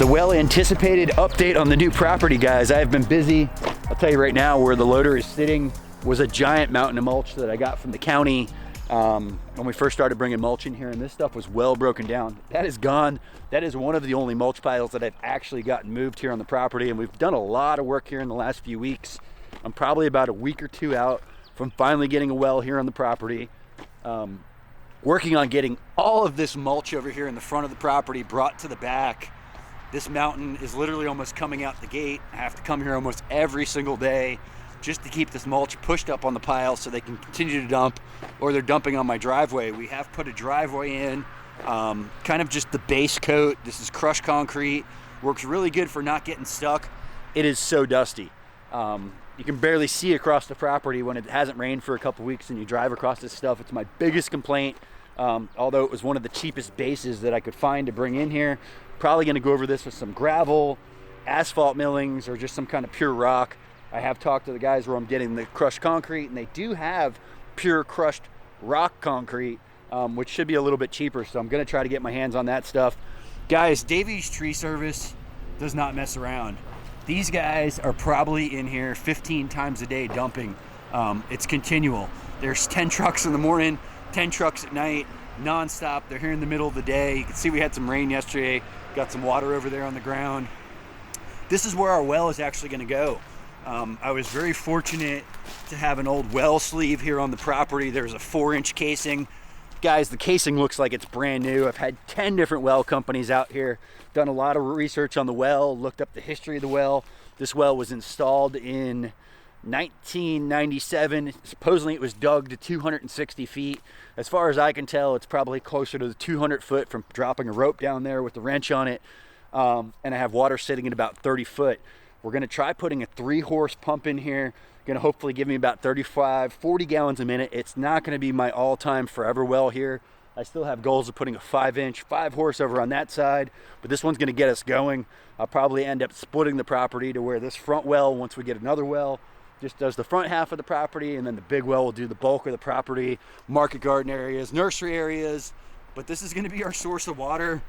The well-anticipated update on the new property, guys. I have been busy. I'll tell you right now, where the loader is sitting was a giant mountain of mulch that I got from the county when we first started bringing mulch in here, and this stuff was well broken down. That is gone. That is one of the only mulch piles that I've actually gotten moved here on the property, and we've done a lot of work here in the last few weeks. I'm probably about a week or two out from finally getting a well here on the property. Working on getting all of this mulch over here in the front of the property brought to the back. This mountain is literally almost coming out the gate. I have to come here almost every single day just to keep this mulch pushed up on the pile so they can continue to dump, or they're dumping on my driveway. We have put a driveway in, kind of just the base coat. This is crushed concrete. Works really good for not getting stuck. It is so dusty. You can barely see across the property when it hasn't rained for a couple weeks and you drive across this stuff. It's my biggest complaint. Although it was one of the cheapest bases that I could find to bring in here. Probably gonna go over this with some gravel, asphalt millings, or just some kind of pure rock. I have talked to the guys where I'm getting the crushed concrete, and they do have pure crushed rock concrete, which should be a little bit cheaper, so I'm gonna try to get my hands on that stuff. Guys, Davies Tree Service does not mess around. These guys are probably in here 15 times a day dumping. It's continual. There's 10 trucks in the morning, 10 trucks at night, non-stop. They're here in the middle of the day. You can see we had some rain yesterday, got some water over there on the ground. This is where our well is actually gonna go. I was very fortunate to have an old well sleeve here on the property. There's a 4-inch casing. Guys, the casing looks like it's brand new. I've had 10 different well companies out here, done a lot of research on the well, looked up the history of the well. This well was installed in 1997. Supposedly it was dug to 260 feet. As far as I can tell, it's probably closer to the 200 foot from dropping a rope down there with the wrench on it. And I have water sitting at about 30 foot. We're gonna try putting a 3-horse pump in here. Gonna hopefully give me about 35, 40 gallons a minute. It's not gonna be my all-time forever well here. I still have goals of putting a 5-inch, 5-horse over on that side, but this one's gonna get us going. I'll probably end up splitting the property to where this front well, once we get another well, just does the front half of the property, and then the big well will do the bulk of the property, market garden areas, nursery areas. But this is gonna be our source of water.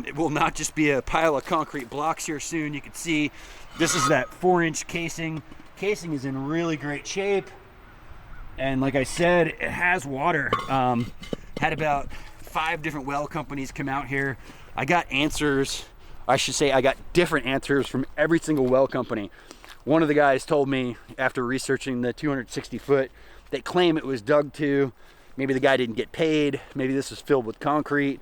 It will not just be a pile of concrete blocks here soon. You can see this is that 4-inch casing. Casing is in really great shape. And like I said, it has water. Had about 5 different well companies come out here. I got answers, I should say I got different answers from every single well company. One of the guys told me after researching the 260 foot, they claim it was dug to. Maybe the guy didn't get paid. Maybe this was filled with concrete.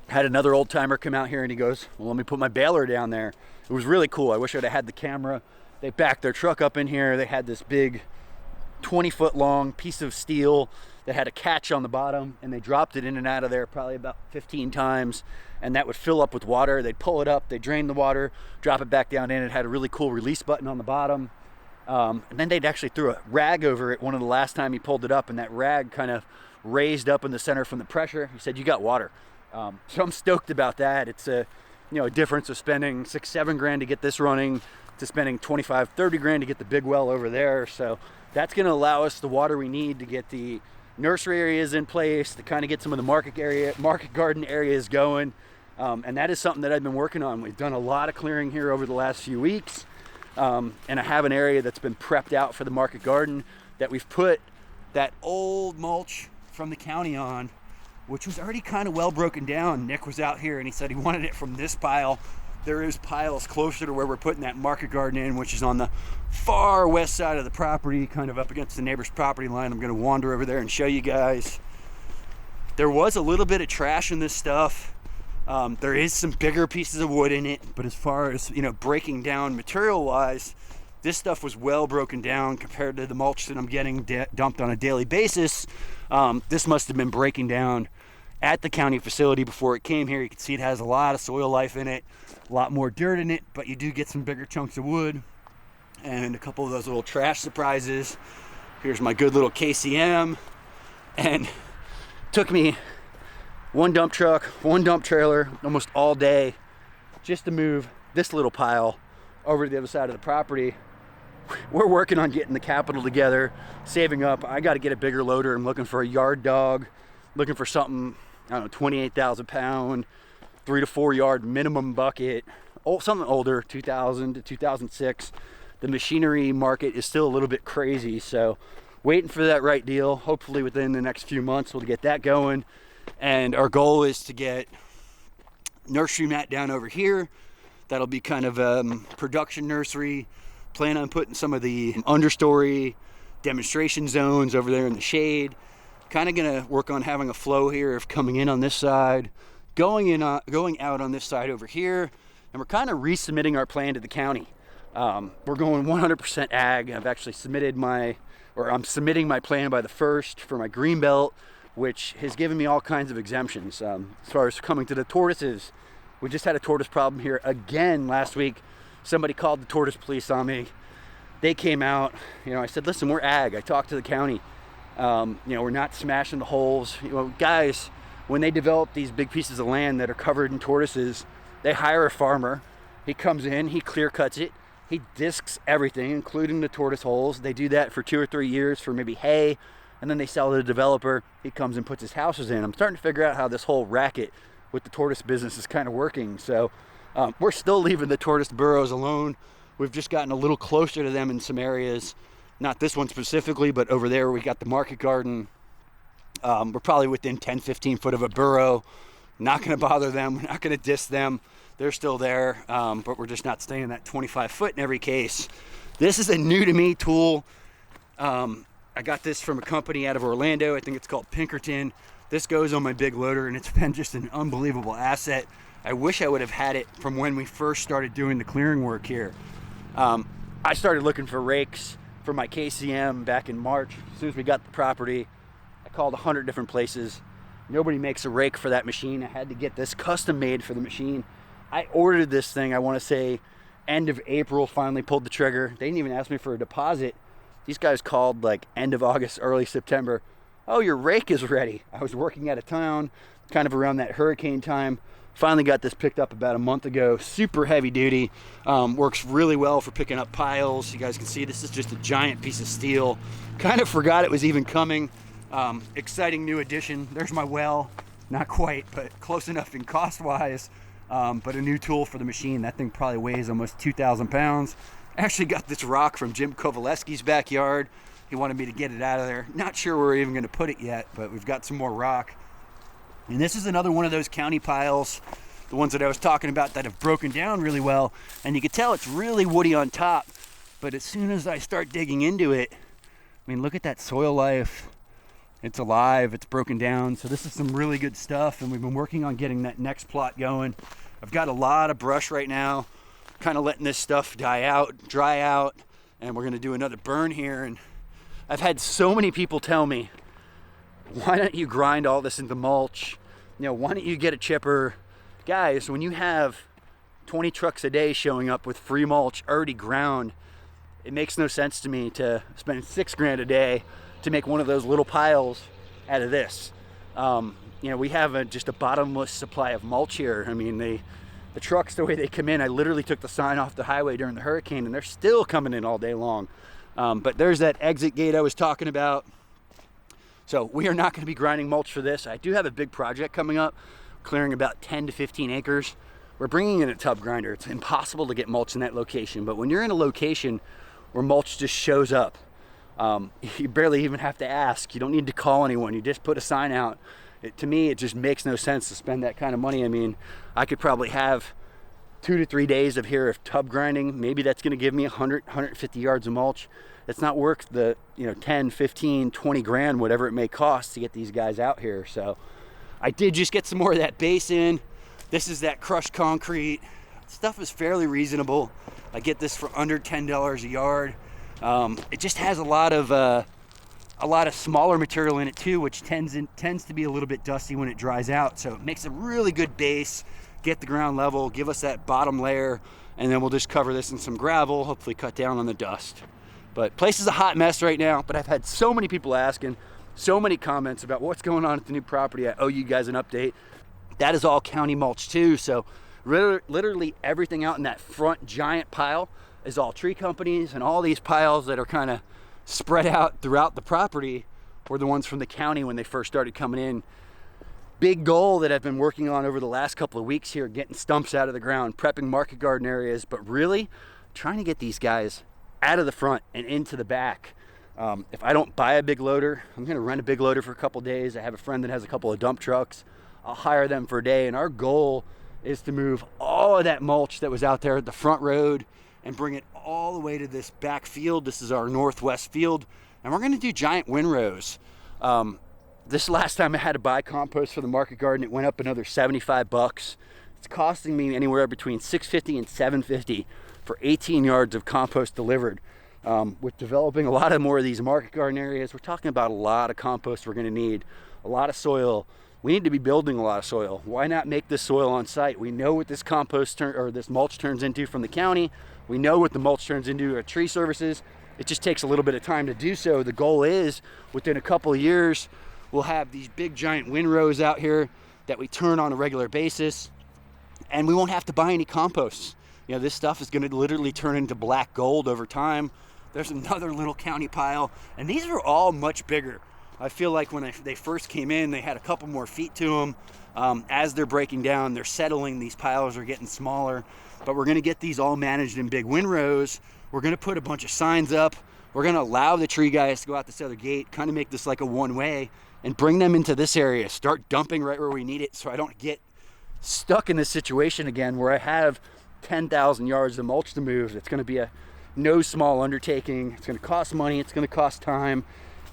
Had another old timer come out here and he goes, well, let me put my baler down there. It was really cool. I wish I'd have had the camera. They backed their truck up in here. They had this big 20-foot long piece of steel that had a catch on the bottom, and they dropped it in and out of there probably about 15 times, and that would fill up with water. They'd pull it up, they'd drain the water, drop it back down in. It had a really cool release button on the bottom. And then they'd actually threw a rag over it one of the last time he pulled it up, and that rag kind of raised up in the center from the pressure. He said, you got water. So I'm stoked about that. It's a difference of spending $6-7 grand to get this running to spending 25-30 grand to get the big well over there. So that's going to allow us the water we need to get the nursery areas in place, to kind of get some of the market garden areas going. And that is something that I've been working on. We've done a lot of clearing here over the last few weeks. And I have an area that's been prepped out for the market garden that we've put that old mulch from the county on, which was already kind of well broken down. Nick was out here and he said he wanted it from this pile. There is piles closer to where we're putting that market garden in, which is on the far west side of the property, kind of up against the neighbor's property line. I'm gonna wander over there and show you guys. There was a little bit of trash in this stuff. There is some bigger pieces of wood in it, but as far as breaking down material wise, this stuff was well broken down compared to the mulch that I'm getting dumped on a daily basis. This must have been breaking down at the county facility before it came here. You can see it has a lot of soil life in it, a lot more dirt in it, but you do get some bigger chunks of wood and a couple of those little trash surprises. Here's my good little KCM, and took me one dump truck, one dump trailer, almost all day just to move this little pile over to the other side of the property. We're working on getting the capital together, saving up. I got to get a bigger loader. I'm looking for a yard dog, looking for something, I don't know, 28,000 pound, 3 to 4 yard minimum bucket, something older, 2000 to 2006. The machinery market is still a little bit crazy, so waiting for that right deal. Hopefully within the next few months we'll get that going. And our goal is to get nursery mat down over here. That'll be kind of a production nursery. Plan on putting some of the understory demonstration zones over there in the shade. Kind of gonna work on having a flow here of coming in on this side, going out on this side over here, and we're kind of resubmitting our plan to the county. We're going 100% ag. I've actually I'm submitting my plan by the 1st for my green belt, which has given me all kinds of exemptions. As far as coming to the tortoises, we just had a tortoise problem here again last week. Somebody called the tortoise police on me. They came out. I said, listen, we're ag. I talked to the county. We're not smashing the holes. Guys, when they develop these big pieces of land that are covered in tortoises, they hire a farmer. He comes in, he clear cuts it. He discs everything, including the tortoise holes. They do that for 2 or 3 years for maybe hay, and then they sell to the developer. He comes and puts his houses in. I'm starting to figure out how this whole racket with the tortoise business is kind of working. So we're still leaving the tortoise burrows alone. We've just gotten a little closer to them in some areas. Not this one specifically, but over there we got the market garden. We're probably within 10, 15 foot of a burrow. Not going to bother them. We're not going to diss them. They're still there, but we're just not staying that 25 foot in every case. This is a new to me tool. I got this from a company out of Orlando. I think it's called Pinkerton. This goes on my big loader, and it's been just an unbelievable asset. I wish I would have had it from when we first started doing the clearing work here. I started looking for rakes for my KCM back in March. As soon as we got the property, I called 100 different places. Nobody makes a rake for that machine. I had to get this custom made for the machine. I ordered this thing, I want to say end of April, finally pulled the trigger. They didn't even ask me for a deposit. These guys called like end of August, early September. Oh, your rake is ready. I was working out of town, kind of around that hurricane time. Finally got this picked up about a month ago. Super heavy duty. Works really well for picking up piles. You guys can see this is just a giant piece of steel. Kind of forgot it was even coming. Exciting new addition. There's my well. Not quite, but close enough in cost-wise. But a new tool for the machine. That thing probably weighs almost 2,000 pounds. I actually got this rock from Jim Kovaleski's backyard. He wanted me to get it out of there. Not sure where we're even going to put it yet, but we've got some more rock. And this is another one of those county piles, the ones that I was talking about that have broken down really well. And you can tell it's really woody on top. But as soon as I start digging into it, I mean, look at that soil life. It's alive, it's broken down. So this is some really good stuff, and we've been working on getting that next plot going. I've got a lot of brush right now, kind of letting this stuff dry out, and we're gonna do another burn here. And I've had so many people tell me, why don't you grind all this into mulch? Why don't you get a chipper? Guys, when you have 20 trucks a day showing up with free mulch already ground, it makes no sense to me to spend $6,000 a day to make one of those little piles out of this. We have just a bottomless supply of mulch here. I mean, the trucks, the way they come in, I literally took the sign off the highway during the hurricane, and they're still coming in all day long. But there's that exit gate I was talking about. So we are not going to be grinding mulch for this. I do have a big project coming up, clearing about 10 to 15 acres. We're bringing in a tub grinder. It's impossible to get mulch in that location, but when you're in a location where mulch just shows up, you barely even have to ask. You don't need to call anyone. You just put a sign out. To me, it just makes no sense to spend that kind of money. I mean, I could probably have 2 to 3 days of tub grinding. Maybe that's going to give me 100, 150 yards of mulch. It's not worth the 10, 15, 20 grand, whatever it may cost to get these guys out here. So I did just get some more of that base in. This is that crushed concrete. Stuff is fairly reasonable. I get this for under $10 a yard. It just has a lot of smaller material in it too, which tends to be a little bit dusty when it dries out. So it makes a really good base, get the ground level, give us that bottom layer, and then we'll just cover this in some gravel, hopefully cut down on the dust. But place is a hot mess right now, but I've had so many people asking, so many comments about what's going on at the new property. I owe you guys an update. That is all county mulch too. So literally everything out in that front giant pile is all tree companies, and all these piles that are kind of spread out throughout the property were the ones from the county when they first started coming in. big goal that I've been working on over the last couple of weeks here, getting stumps out of the ground, prepping market garden areas, but really trying to get these guys out of the front and into the back. If I don't buy a big loader, I'm gonna rent a big loader for a couple days. I have a friend that has a couple of dump trucks. I'll hire them for a day, and our goal is to move all of that mulch that was out there at the front road and bring it all the way to this back field. This is our northwest field, and we're gonna do giant windrows. This last time I had to buy compost for the market garden, it went up another 75 bucks. It's costing me anywhere between $650 and $750 for 18 yards of compost delivered. With developing a lot of more of these market garden areas, we're talking about a lot of compost we're gonna need, a lot of soil. We need to be building a lot of soil. Why not make this soil on site? We know what this compost or this mulch turns into from the county. We know what the mulch turns into at tree services. It just takes a little bit of time to do so. The goal is within a couple of years, we'll have these big giant windrows out here that we turn on a regular basis, and we won't have to buy any compost. You know, this stuff is going to literally turn into black gold over time. There's another little county pile, and these are all much bigger. I feel like when they first came in, they had a couple more feet to them. As they're breaking down, they're settling, these piles are getting smaller, but we're going to get these all managed in big windrows. We're going to put a bunch of signs up. We're going to allow the tree guys to go out this other gate, kind of make this like a one-way, and bring them into this area, start dumping right where we need it, so I don't get stuck in this situation again where I have 10,000 yards of mulch to move. It's going to be a no small undertaking. It's going to cost money. It's going to cost time.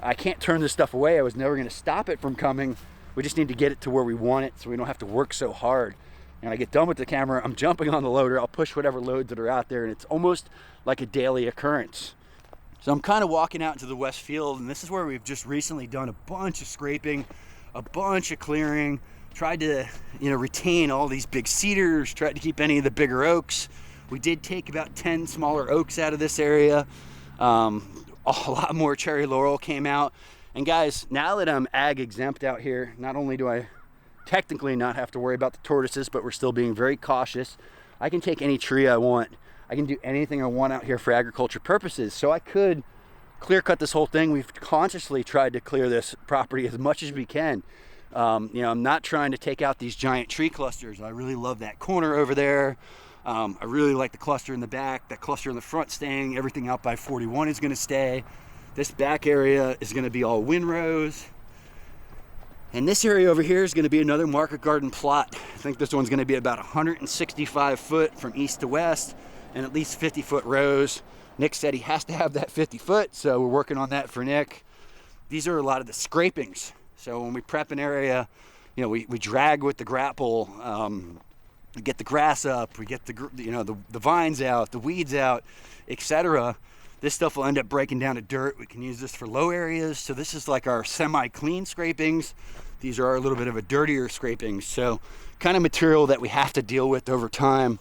I can't turn this stuff away. I was never going to stop it from coming. We just need to get it to where we want it so we don't have to work so hard. And I get done with the camera, I'm jumping on the loader. I'll push whatever loads that are out there, and it's almost like a daily occurrence. So I'm kind of walking out into the west field, and this is where we've just recently done a bunch of scraping, a bunch of clearing, tried to, retain all these big cedars, tried to keep any of the bigger oaks. We did take about 10 smaller oaks out of this area. A lot more cherry laurel came out. And guys, now that I'm ag exempt out here, not only do I technically not have to worry about the tortoises, but we're still being very cautious. I can take any tree I want. I can do anything I want out here for agriculture purposes. So I could clear cut this whole thing. We've consciously tried to clear this property as much as we can. I'm not trying to take out these giant tree clusters. I really love that corner over there. I really like the cluster in the back, that cluster in the front staying. Everything out by 41 is going to stay. This back area is going to be all windrows. And this area over here is going to be another market garden plot. I think this one's going to be about 165 foot from east to west and at least 50 foot rows. Nick said he has to have that 50 foot, so we're working on that for Nick. These are a lot of the scrapings. So when we prep an area, we drag with the grapple, we get the grass up, we get the vines out, the weeds out, etc. This stuff will end up breaking down to dirt. We can use this for low areas. So this is like our semi-clean scrapings. These are a little bit of a dirtier scrapings. So kind of material that we have to deal with over time.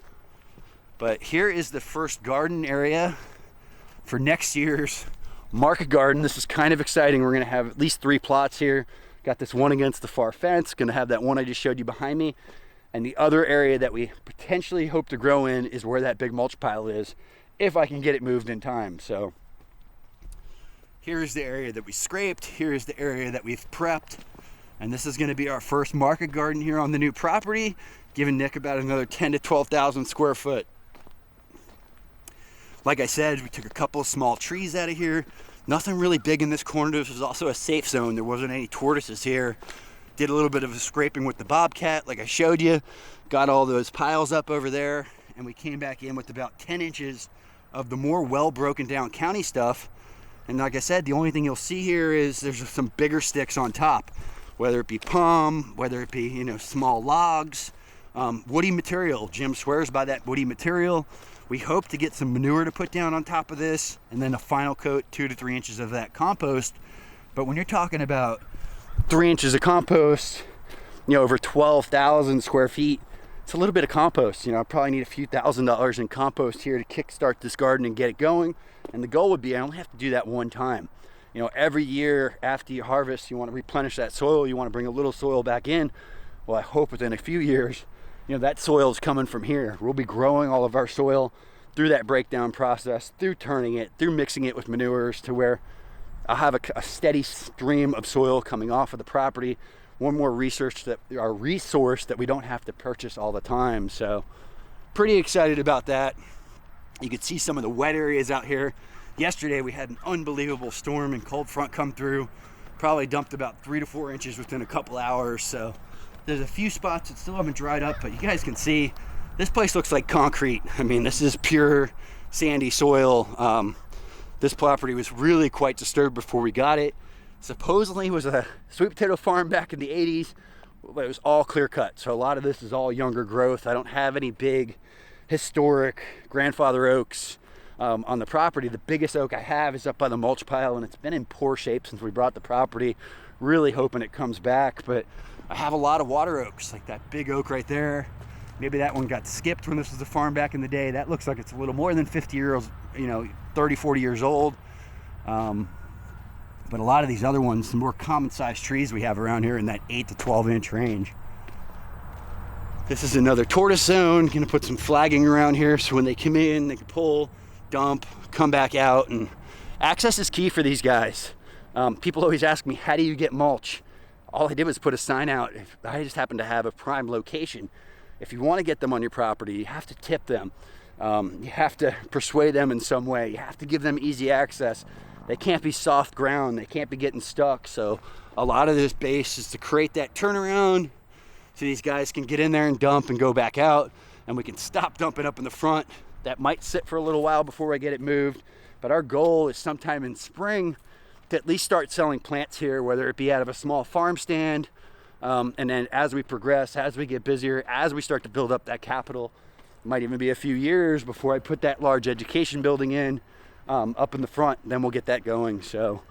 But here is the first garden area for next year's market garden. This is kind of exciting. We're gonna have at least 3 plots here. Got this one against the far fence. Gonna have that one I just showed you behind me. And the other area that we potentially hope to grow in is where that big mulch pile is, if I can get it moved in time. So here's the area that we scraped. Here's the area that we've prepped. And this is gonna be our first market garden here on the new property, giving Nick about another 10 to 12,000 square foot. Like I said, we took a couple of small trees out of here. Nothing really big in this corner. This was also a safe zone. There wasn't any tortoises here. Did a little bit of a scraping with the bobcat, like I showed you. Got all those piles up over there, and we came back in with about 10 inches of the more well broken down county stuff. And like I said, the only thing you'll see here is there's some bigger sticks on top, whether it be palm, whether it be small logs, woody material. Jim swears by that woody material. We hope to get some manure to put down on top of this, and then a final coat, 2 to 3 inches of that compost. But when you're talking about 3 inches of compost, over 12,000 square feet, it's a little bit of compost. I probably need a few $1,000s in compost here to kickstart this garden and get it going. And the goal would be I only have to do that one time. Every year after you harvest, you want to replenish that soil. You want to bring a little soil back in. Well, I hope within a few years, that soil is coming from here. We'll be growing all of our soil through that breakdown process, through turning it, through mixing it with manures to where I'll have a steady stream of soil coming off of the property. one more resource that we don't have to purchase all the time. So pretty excited about that. You can see some of the wet areas out here. Yesterday we had an unbelievable storm and cold front come through. Probably dumped about 3 to 4 inches within a couple hours. So there's a few spots that still haven't dried up, but you guys can see this place looks like concrete. I mean, this is pure sandy soil. This property was really quite disturbed before we got it. Supposedly it was a sweet potato farm back in the 80s, but it was all clear cut. So a lot of this is all younger growth. I don't have any big historic grandfather oaks on the property. The biggest oak I have is up by the mulch pile, and it's been in poor shape since we bought the property. Really hoping it comes back, but I have a lot of water oaks, like that big oak right there. Maybe that one got skipped when this was a farm back in the day. That looks like it's a little more than 50 years, 30, 40 years old. But a lot of these other ones, the more common sized trees we have around here in that 8 to 12 inch range. This is another tortoise zone. Gonna put some flagging around here so when they come in, they can pull, dump, come back out. And access is key for these guys. People always ask me, how do you get mulch? All I did was put a sign out. I just happen to have a prime location. If you want to get them on your property, you have to tip them. You have to persuade them in some way. You have to give them easy access. They can't be soft ground. They can't be getting stuck. So a lot of this base is to create that turnaround so these guys can get in there and dump and go back out, and we can stop dumping up in the front. That might sit for a little while before I get it moved, but our goal is sometime in spring to at least start selling plants here, whether it be out of a small farm stand, and then as we progress, as we get busier, as we start to build up that capital, it might even be a few years before I put that large education building in up in the front. Then we'll get that going. So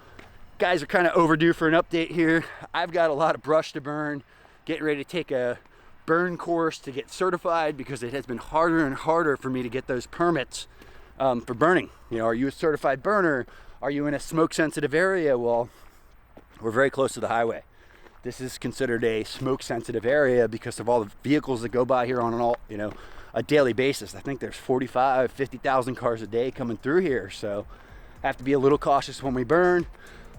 guys are kind of overdue for an update here. I've got a lot of brush to burn, getting ready to take a burn course to get certified, because it has been harder and harder for me to get those permits for burning. Are you a certified burner? Are you in a smoke sensitive area? Well, we're very close to the highway. This is considered a smoke sensitive area because of all the vehicles that go by here on a daily basis. I think there's 50,000 cars a day coming through here. So I have to be a little cautious when we burn.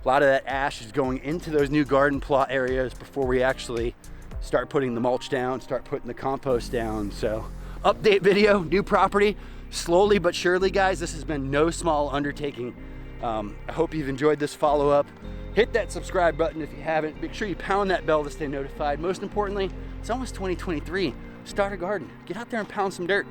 A lot of that ash is going into those new garden plot areas before we actually start putting the mulch down, start putting the compost down. So update video, new property, slowly but surely, guys. This has been no small undertaking. I hope you've enjoyed this follow-up. Hit that subscribe button if you haven't. Make sure you pound that bell to stay notified. Most importantly, it's almost 2023. Start a garden. Get out there and pound some dirt.